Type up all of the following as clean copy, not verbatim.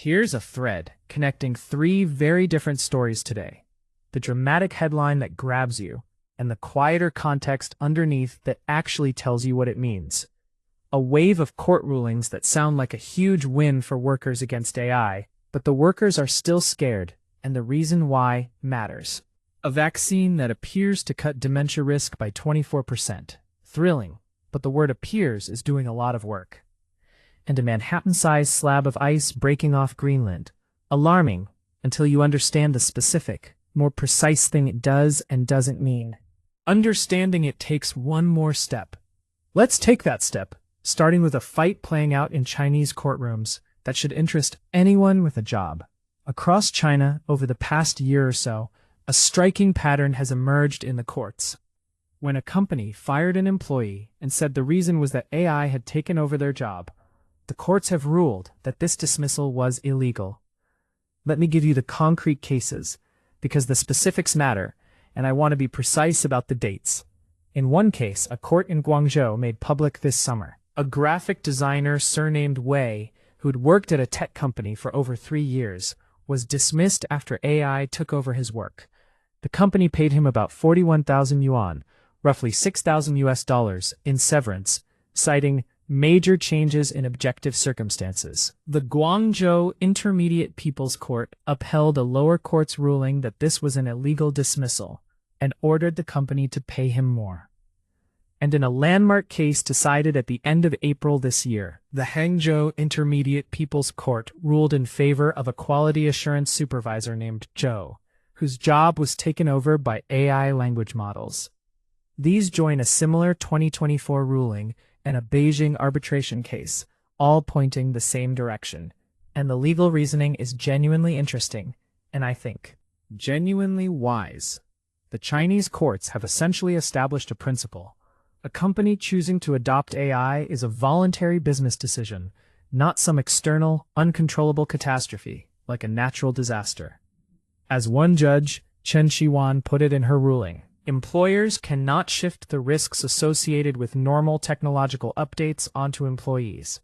Here's a thread connecting three very different stories today. The dramatic headline that grabs you, and the quieter context underneath that actually tells you what it means. A wave of court rulings that sound like a huge win for workers against AI, but the workers are still scared, and the reason why matters. A vaccine that appears to cut dementia risk by 24%. Thrilling, but the word appears is doing a lot of work. And a Manhattan-sized slab of ice breaking off Greenland. Alarming, until you understand the specific, more precise thing it does and doesn't mean. Understanding it takes one more step. Let's take that step, starting with a fight playing out in Chinese courtrooms that should interest anyone with a job. Across China, over the past year or so, a striking pattern has emerged in the courts. When a company fired an employee and said the reason was that AI had taken over their job, the courts have ruled that this dismissal was illegal. Let me give you the concrete cases, because the specifics matter, and I want to be precise about the dates. In one case, a court in Guangzhou made public this summer. A graphic designer surnamed Wei, who'd worked at a tech company for over 3 years, was dismissed after AI took over his work. The company paid him about 41,000 yuan, roughly $6,000 in severance, citing major changes in objective circumstances. The Guangzhou Intermediate People's Court upheld a lower court's ruling that this was an illegal dismissal and ordered the company to pay him more. And in a landmark case decided at the end of April this year, the Hangzhou Intermediate People's Court ruled in favor of a quality assurance supervisor named Zhou, whose job was taken over by AI language models. These join a similar 2024 ruling and a Beijing arbitration case, all pointing the same direction. And the legal reasoning is genuinely interesting, and I think genuinely wise. The Chinese courts have essentially established a principle. A company choosing to adopt AI is a voluntary business decision, not some external, uncontrollable catastrophe, like a natural disaster. As one judge, Chen Qiwan, put it in her ruling, employers cannot shift the risks associated with normal technological updates onto employees.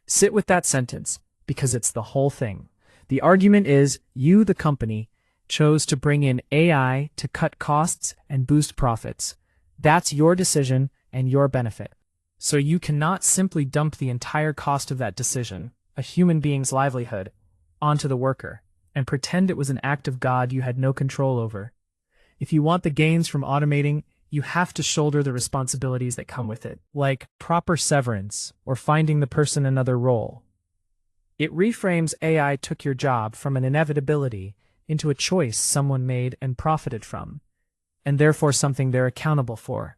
Sit with that sentence, because it's the whole thing. The argument is, you, the company, chose to bring in AI to cut costs and boost profits. That's your decision and your benefit. So you cannot simply dump the entire cost of that decision, a human being's livelihood, onto the worker, and pretend it was an act of God you had no control over. If you want the gains from automating, you have to shoulder the responsibilities that come with it, like proper severance or finding the person another role. It reframes AI took your job from an inevitability into a choice someone made and profited from, and therefore something they're accountable for.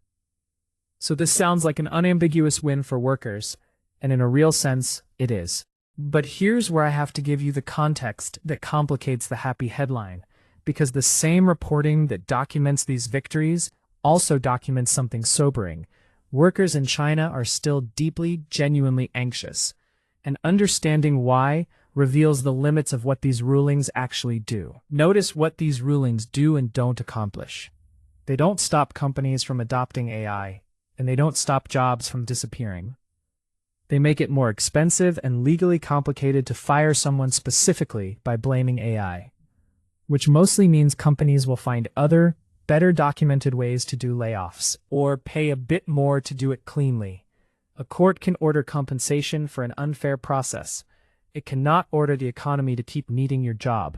So this sounds like an unambiguous win for workers, and in a real sense, it is. But here's where I have to give you the context that complicates the happy headline, because the same reporting that documents these victories also documents something sobering. Workers in China are still deeply, genuinely anxious, and understanding why reveals the limits of what these rulings actually do. Notice what these rulings do and don't accomplish. They don't stop companies from adopting AI, and they don't stop jobs from disappearing. They make it more expensive and legally complicated to fire someone specifically by blaming AI. Which mostly means companies will find other, better documented ways to do layoffs, or pay a bit more to do it cleanly. A court can order compensation for an unfair process. It cannot order the economy to keep needing your job.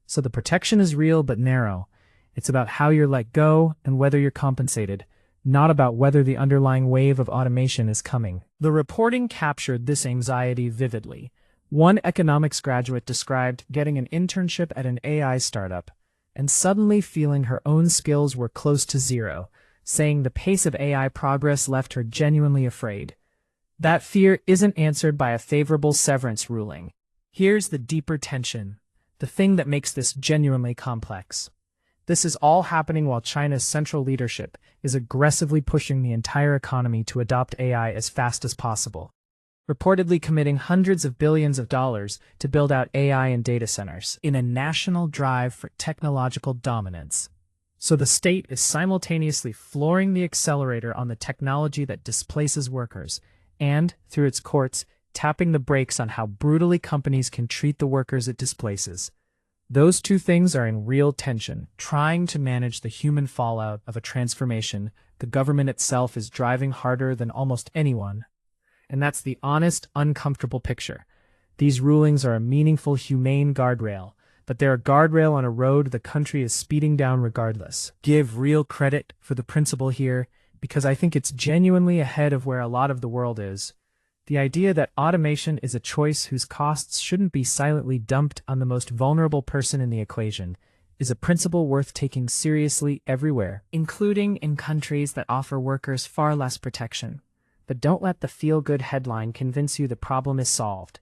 So the protection is real but narrow. It's about how you're let go and whether you're compensated, not about whether the underlying wave of automation is coming. The reporting captured this anxiety vividly. One economics graduate described getting an internship at an AI startup and suddenly feeling her own skills were close to zero, saying the pace of AI progress left her genuinely afraid. That fear isn't answered by a favorable severance ruling. Here's the deeper tension, the thing that makes this genuinely complex. This is all happening while China's central leadership is aggressively pushing the entire economy to adopt AI as fast as possible, reportedly committing hundreds of billions of dollars to build out AI and data centers in a national drive for technological dominance. So the state is simultaneously flooring the accelerator on the technology that displaces workers and, through its courts, tapping the brakes on how brutally companies can treat the workers it displaces. Those two things are in real tension, trying to manage the human fallout of a transformation the government itself is driving harder than almost anyone. And that's the honest, uncomfortable picture. These rulings are a meaningful, humane guardrail, but they're a guardrail on a road the country is speeding down regardless. Give real credit for the principle here, because I think it's genuinely ahead of where a lot of the world is. The idea that automation is a choice whose costs shouldn't be silently dumped on the most vulnerable person in the equation is a principle worth taking seriously everywhere, including in countries that offer workers far less protection. But don't let the feel-good headline convince you the problem is solved.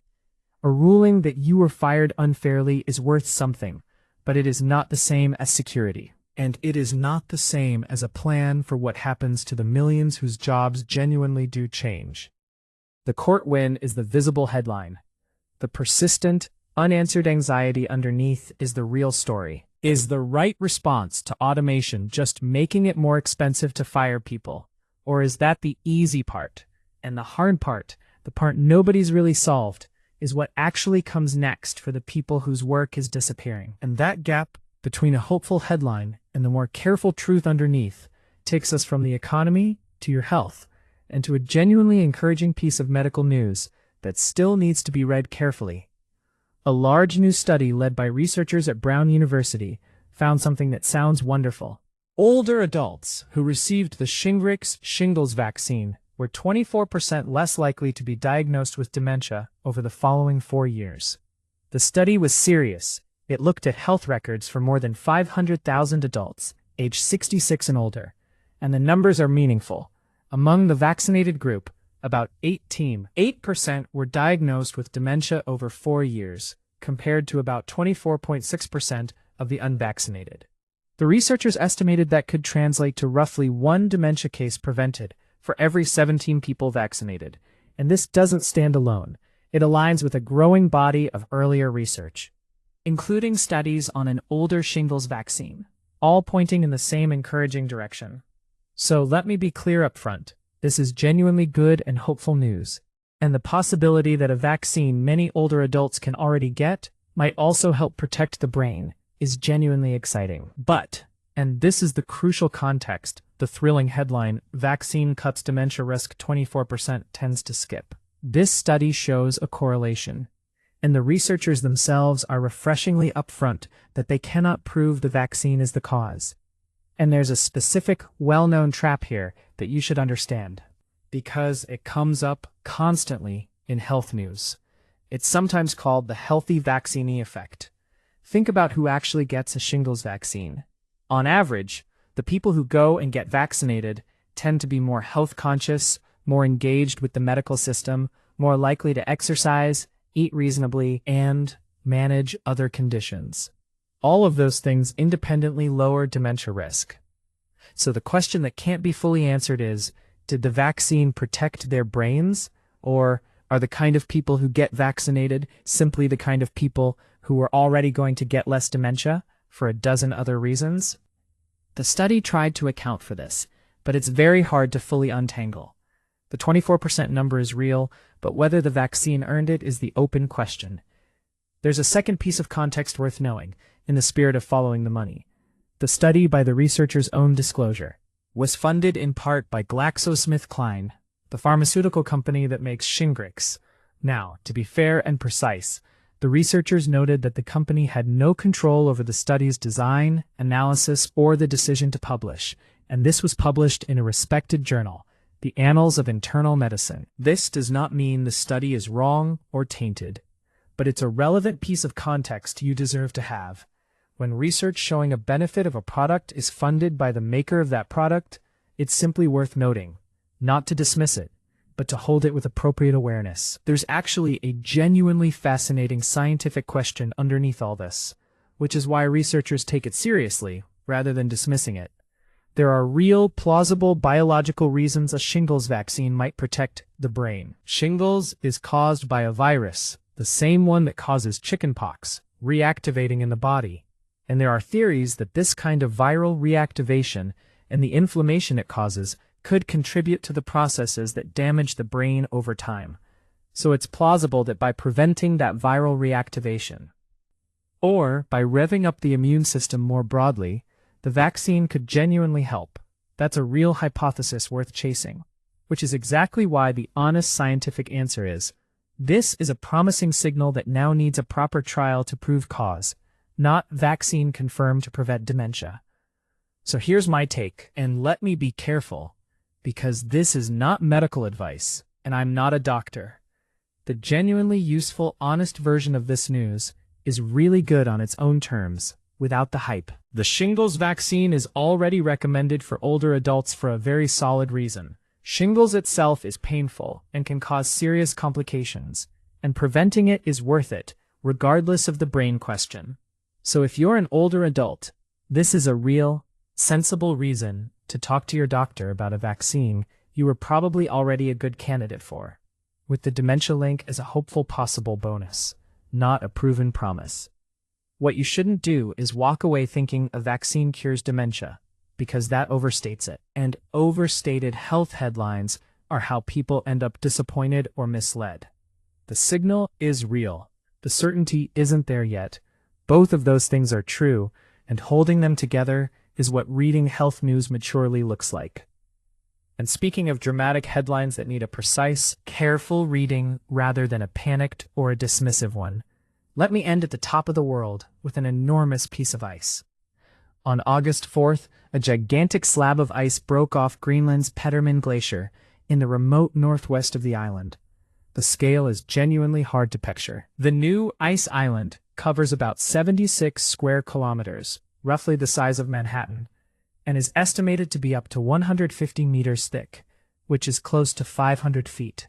A ruling that you were fired unfairly is worth something, but it is not the same as security. And it is not the same as a plan for what happens to the millions whose jobs genuinely do change. The court win is the visible headline. The persistent, unanswered anxiety underneath is the real story. Is the right response to automation just making it more expensive to fire people? Or is that the easy part? And the hard part, the part nobody's really solved, is what actually comes next for the people whose work is disappearing. And that gap between a hopeful headline and the more careful truth underneath takes us from the economy to your health, and to a genuinely encouraging piece of medical news that still needs to be read carefully. A large new study led by researchers at Brown University found something that sounds wonderful. Older adults who received the Shingrix shingles vaccine were 24% less likely to be diagnosed with dementia over the following 4 years. The study was serious. It looked at health records for more than 500,000 adults, aged 66 and older, and the numbers are meaningful. Among the vaccinated group, about 8% were diagnosed with dementia over 4 years, compared to about 24.6% of the unvaccinated. The researchers estimated that could translate to roughly 1 dementia case prevented for every 17 people vaccinated, and this doesn't stand alone. It aligns with a growing body of earlier research, including studies on an older shingles vaccine, all pointing in the same encouraging direction. So let me be clear up front. This is genuinely good and hopeful news. And the possibility that a vaccine many older adults can already get might also help protect the brain is genuinely exciting. But, and this is the crucial context, the thrilling headline, "Vaccine Cuts Dementia Risk 24% tends to skip." This study shows a correlation. And the researchers themselves are refreshingly upfront that they cannot prove the vaccine is the cause. And there's a specific, well-known trap here that you should understand, because it comes up constantly in health news. It's sometimes called the healthy vaccinee effect. Think about who actually gets a shingles vaccine. On average, the people who go and get vaccinated tend to be more health conscious, more engaged with the medical system, more likely to exercise, eat reasonably, and manage other conditions. All of those things independently lower dementia risk. So the question that can't be fully answered is, did the vaccine protect their brains? Or are the kind of people who get vaccinated simply the kind of people who are already going to get less dementia for a dozen other reasons? The study tried to account for this, but it's very hard to fully untangle. The 24% number is real, but whether the vaccine earned it is the open question. There's a second piece of context worth knowing, in the spirit of following the money. The study, by the researchers' own disclosure, was funded in part by GlaxoSmithKline, the pharmaceutical company that makes Shingrix. Now, to be fair and precise, the researchers noted that the company had no control over the study's design, analysis, or the decision to publish, and this was published in a respected journal, the Annals of Internal Medicine. This does not mean the study is wrong or tainted, but it's a relevant piece of context you deserve to have. When research showing a benefit of a product is funded by the maker of that product, it's simply worth noting, not to dismiss it, but to hold it with appropriate awareness. There's actually a genuinely fascinating scientific question underneath all this, which is why researchers take it seriously rather than dismissing it. There are real, plausible biological reasons a shingles vaccine might protect the brain. Shingles is caused by a virus, the same one that causes chickenpox, reactivating in the body. And there are theories that this kind of viral reactivation and the inflammation it causes could contribute to the processes that damage the brain over time. So it's plausible that by preventing that viral reactivation, or by revving up the immune system more broadly, the vaccine could genuinely help. That's a real hypothesis worth chasing, which is exactly why the honest scientific answer is, this is a promising signal that now needs a proper trial to prove cause, not vaccine confirmed to prevent dementia. So here's my take, and let me be careful, because this is not medical advice, and I'm not a doctor. The genuinely useful, honest version of this news is really good on its own terms, without the hype. The shingles vaccine is already recommended for older adults for a very solid reason. Shingles itself is painful and can cause serious complications, and preventing it is worth it, regardless of the brain question. So if you're an older adult, this is a real, sensible reason to talk to your doctor about a vaccine you were probably already a good candidate for, with the dementia link as a hopeful possible bonus, not a proven promise. What you shouldn't do is walk away thinking a vaccine cures dementia, because that overstates it. And overstated health headlines are how people end up disappointed or misled. The signal is real. The certainty isn't there yet. Both of those things are true, and holding them together is what reading health news maturely looks like. And speaking of dramatic headlines that need a precise, careful reading rather than a panicked or a dismissive one, let me end at the top of the world with an enormous piece of ice. On August 4th, a gigantic slab of ice broke off Greenland's Petermann Glacier in the remote northwest of the island. The scale is genuinely hard to picture. The new ice island covers about 76 square kilometers, roughly the size of Manhattan, and is estimated to be up to 150 meters thick, which is close to 500 feet.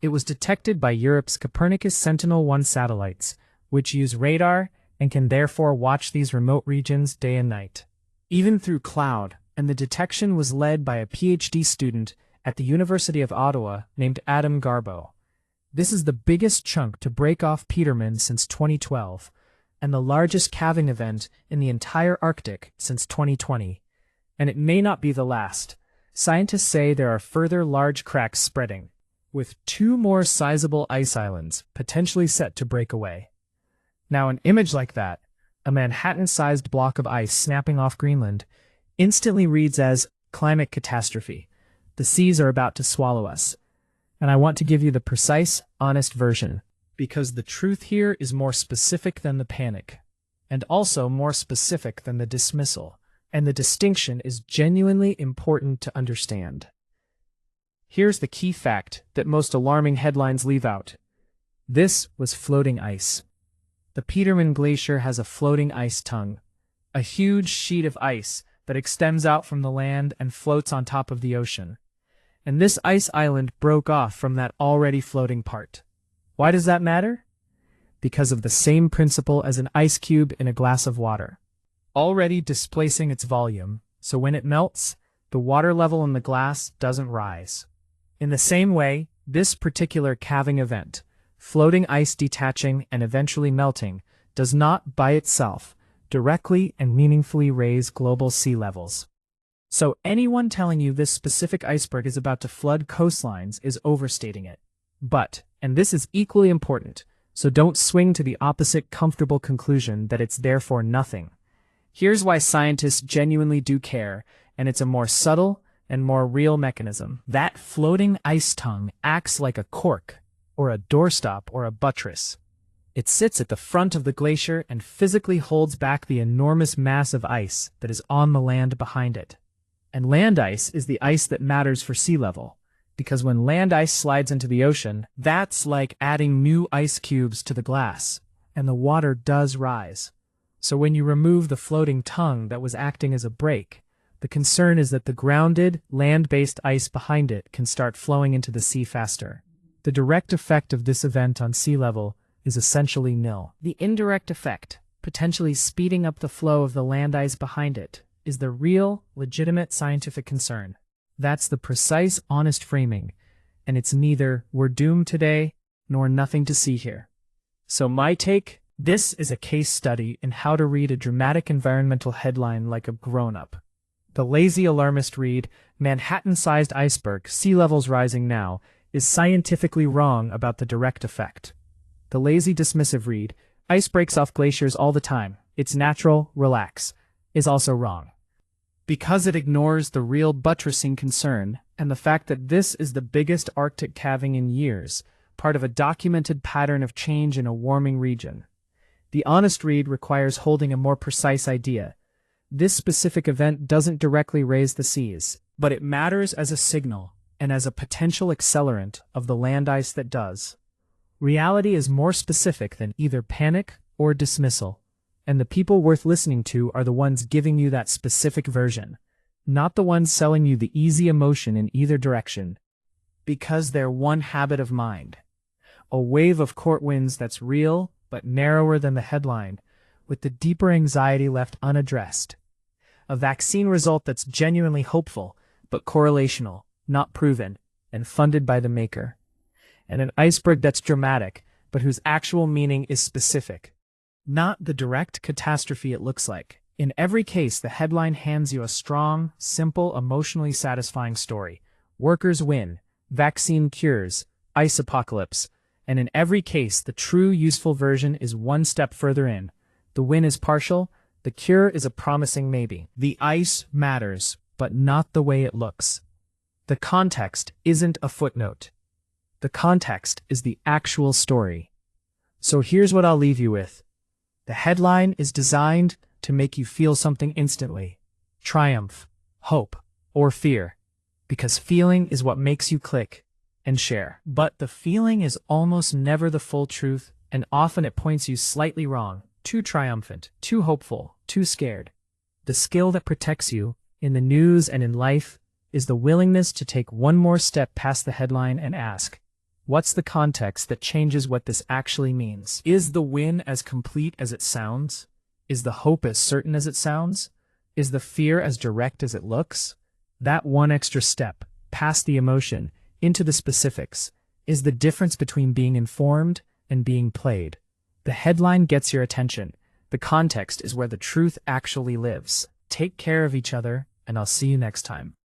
It was detected by Europe's Copernicus Sentinel-1 satellites, which use radar and can therefore watch these remote regions day and night, even through cloud, and the detection was led by a PhD student at the University of Ottawa named Adam Garbo. This is the biggest chunk to break off Petermann since 2012, and the largest calving event in the entire Arctic since 2020. And it may not be the last. Scientists say there are further large cracks spreading, with 2 more sizable ice islands potentially set to break away. Now, an image like that, a Manhattan-sized block of ice snapping off Greenland, instantly reads as climate catastrophe. The seas are about to swallow us. And I want to give you the precise, honest version, because the truth here is more specific than the panic, and also more specific than the dismissal, and the distinction is genuinely important to understand. Here's the key fact that most alarming headlines leave out. This was floating ice. The Petermann Glacier has a floating ice tongue, a huge sheet of ice that extends out from the land and floats on top of the ocean. And this ice island broke off from that already floating part. Why does that matter? Because of the same principle as an ice cube in a glass of water, already displacing its volume, so when it melts, the water level in the glass doesn't rise. In the same way, this particular calving event, floating ice detaching and eventually melting, does not by itself directly and meaningfully raise global sea levels. So anyone telling you this specific iceberg is about to flood coastlines is overstating it. But, and this is equally important, so don't swing to the opposite comfortable conclusion that it's therefore nothing. Here's why scientists genuinely do care, and it's a more subtle and more real mechanism. That floating ice tongue acts like a cork, or a doorstop, or a buttress. It sits at the front of the glacier and physically holds back the enormous mass of ice that is on the land behind it. And land ice is the ice that matters for sea level, because when land ice slides into the ocean, that's like adding new ice cubes to the glass, and the water does rise. So when you remove the floating tongue that was acting as a brake, the concern is that the grounded, land-based ice behind it can start flowing into the sea faster. The direct effect of this event on sea level is essentially nil. The indirect effect, potentially speeding up the flow of the land ice behind it, is the real, legitimate scientific concern. That's the precise, honest framing, and it's neither "we're doomed today" nor "nothing to see here." So my take, this is a case study in how to read a dramatic environmental headline like a grown-up. The lazy alarmist read, "Manhattan-sized iceberg, sea levels rising now," is scientifically wrong about the direct effect. The lazy dismissive read, "Ice breaks off glaciers all the time. It's natural, relax," is also wrong. Because it ignores the real buttressing concern and the fact that this is the biggest Arctic calving in years, part of a documented pattern of change in a warming region. The honest read requires holding a more precise idea. This specific event doesn't directly raise the seas, but it matters as a signal and as a potential accelerant of the land ice that does. Reality is more specific than either panic or dismissal, and the people worth listening to are the ones giving you that specific version, not the ones selling you the easy emotion in either direction, because they're one habit of mind. A wave of court winds that's real, but narrower than the headline, with the deeper anxiety left unaddressed. A vaccine result that's genuinely hopeful, but correlational, not proven, and funded by the maker. And an iceberg that's dramatic, but whose actual meaning is specific. Not the direct catastrophe it looks like. In every case, the headline hands you a strong, simple, emotionally satisfying story. Workers win, vaccine cures, ice apocalypse. And in every case, the true useful version is one step further in. The win is partial, the cure is a promising maybe. The ice matters, but not the way it looks. The context isn't a footnote. The context is the actual story. So here's what I'll leave you with. The headline is designed to make you feel something instantly. Triumph, hope, or fear. Because feeling is what makes you click and share. But the feeling is almost never the full truth, and often it points you slightly wrong, too triumphant, too hopeful, too scared. The skill that protects you, in the news and in life, is the willingness to take one more step past the headline and ask, what's the context that changes what this actually means? Is the win as complete as it sounds? Is the hope as certain as it sounds? Is the fear as direct as it looks? That one extra step, past the emotion, into the specifics, is the difference between being informed and being played. The headline gets your attention. The context is where the truth actually lives. Take care of each other, and I'll see you next time.